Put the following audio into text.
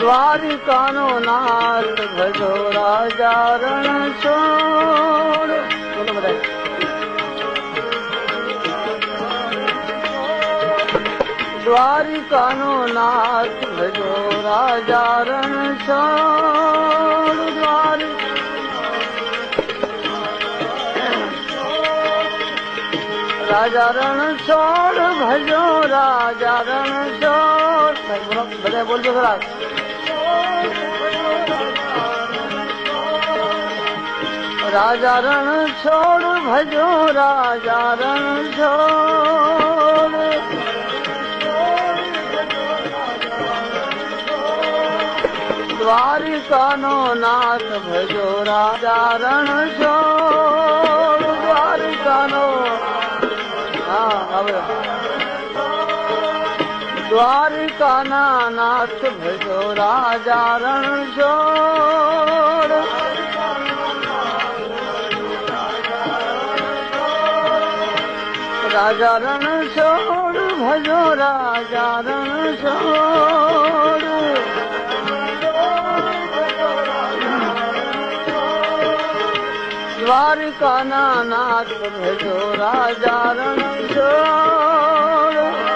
દ્વારિકાનો નાથ ભજો રાજા રણ છોડ. બોલો બધા. દ્વારિકાનો નાથ ભજો રાજા રણ છોડ. રાજા રણ છોડ ભજો રાજા રણ છોડ. બધા બોલજો ખરા. રાજા રણ છોડ ભજો રાજા રણ છોડ. દ્વારિકાનો નાથ ભજો રાજા રણ છોડ. દ્વારિકાનો દ્વારિકાના નાથ ભજો રાજા રણ છોડ. રાજા રણ છોડ ભજો રાજા રણ છોડ. દ્વારિકાના નાથ ભજો રાજા રણ છોડ.